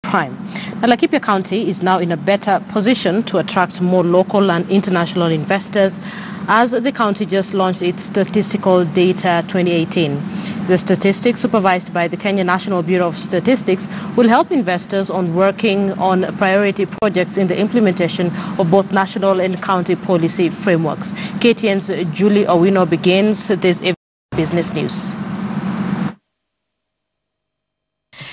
crime. Now, Laikipia County is now in a better position to attract more local and international investors as the county just launched its statistical data 2018. The statistics supervised by the Kenya National Bureau of Statistics will help investors on working on priority projects in the implementation of both national and county policy frameworks. KTN's Julie Owino begins this business news.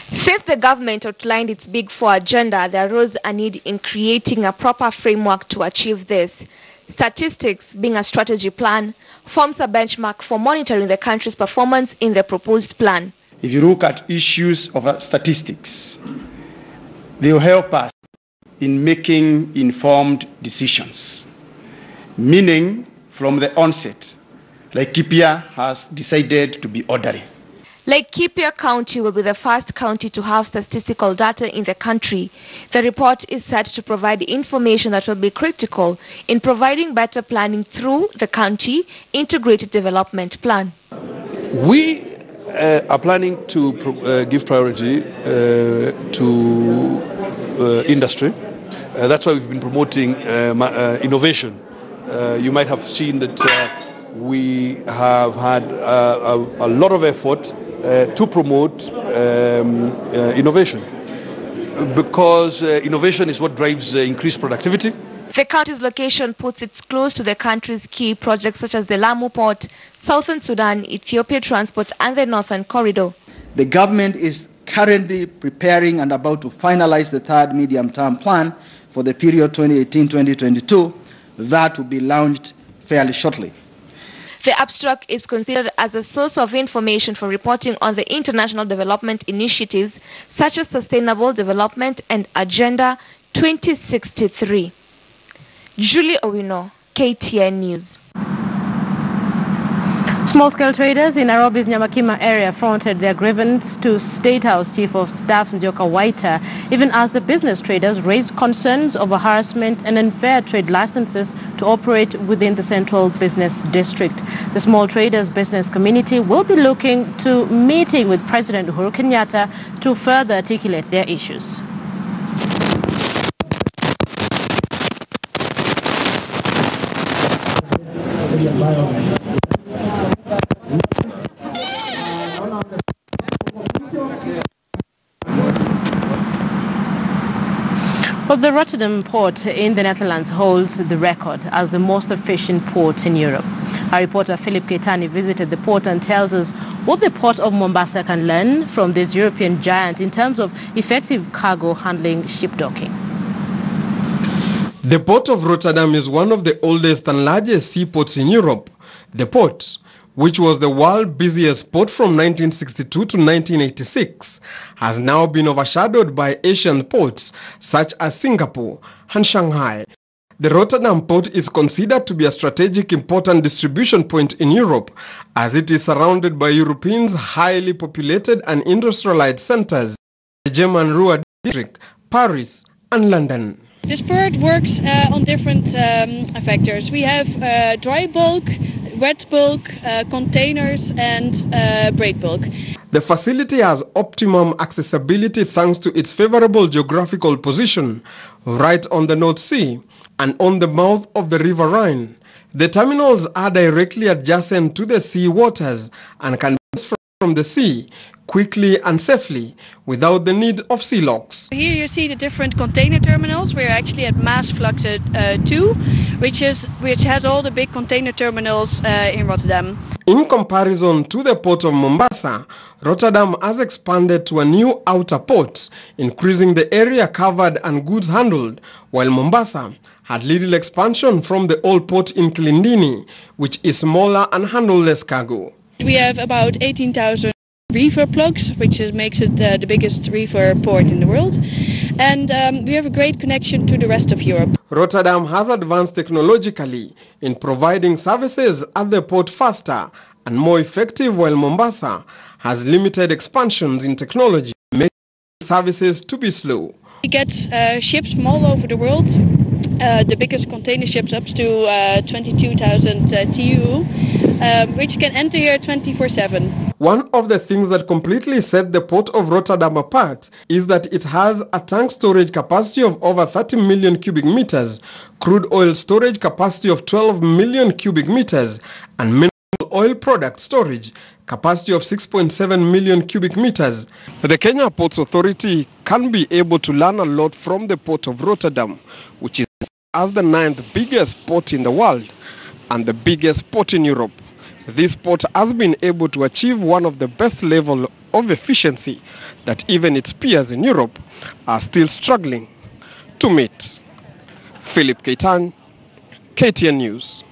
Since the government outlined its Big Four agenda, there arose a need in creating a proper framework to achieve this. Statistics, being a strategy plan, forms a benchmark for monitoring the country's performance in the proposed plan. If you look at issues of statistics, they will help us in making informed decisions, meaning from the onset, Laikipia has decided to be orderly. Laikipia County will be the first county to have statistical data in the country. The report is set to provide information that will be critical in providing better planning through the county integrated development plan. We are planning to give priority to industry. That's why we've been promoting innovation. You might have seen that we have had a lot of effort to promote innovation, because innovation is what drives increased productivity. The county's location puts it close to the country's key projects such as the Lamu Port, Southern Sudan, Ethiopia Transport and the Northern Corridor. The government is currently preparing and about to finalize the third medium-term plan for the period 2018-2022 that will be launched fairly shortly. The abstract is considered as a source of information for reporting on the international development initiatives such as Sustainable Development and Agenda 2063. Julie Owino, KTN News. Small-scale traders in Nairobi's Nyamakima area fronted their grievance to State House Chief of Staff Nzioka Waita, even as the business traders raised concerns over harassment and unfair trade licenses to operate within the Central Business District. The small traders business community will be looking to meeting with President Uhuru Kenyatta to further articulate their issues. Well, the Rotterdam port in the Netherlands holds the record as the most efficient port in Europe. Our reporter Philip Keitani visited the port and tells us what the port of Mombasa can learn from this European giant in terms of effective cargo handling ship docking. The port of Rotterdam is one of the oldest and largest seaports in Europe. The port, which was the world's busiest port from 1962 to 1986, has now been overshadowed by Asian ports such as Singapore and Shanghai. The Rotterdam port is considered to be a strategic important distribution point in Europe, as it is surrounded by Europeans' highly populated and industrialized centers, the German Ruhr district, Paris and London. This port works on different factors. We have dry bulk, wet bulk, containers and break bulk. The facility has optimum accessibility thanks to its favorable geographical position right on the North Sea and on the mouth of the River Rhine. The terminals are directly adjacent to the sea waters and can be from the sea quickly and safely without the need of sea locks. Here you see the different container terminals. We're actually at Maasvlakte 2, which has all the big container terminals in Rotterdam. In comparison to the port of Mombasa, Rotterdam has expanded to a new outer port, increasing the area covered and goods handled, while Mombasa had little expansion from the old port in Kilindini, which is smaller and handles less cargo. We have about 18,000 reefer plugs, which makes it the biggest reefer port in the world. And we have a great connection to the rest of Europe. Rotterdam has advanced technologically in providing services at the port faster and more effective, while Mombasa has limited expansions in technology, making services to be slow. We get ships from all over the world. The biggest container ships up to 22,000 TEU, which can enter here 24/7. One of the things that completely set the port of Rotterdam apart is that it has a tank storage capacity of over 30 million cubic meters, crude oil storage capacity of 12 million cubic meters, and mineral oil product storage capacity of 6.7 million cubic meters. The Kenya Ports Authority can be able to learn a lot from the port of Rotterdam, which is as the 9th biggest port in the world and the biggest port in Europe. This port has been able to achieve one of the best level of efficiency that even its peers in Europe are still struggling to meet. Philip Keitan, KTN News.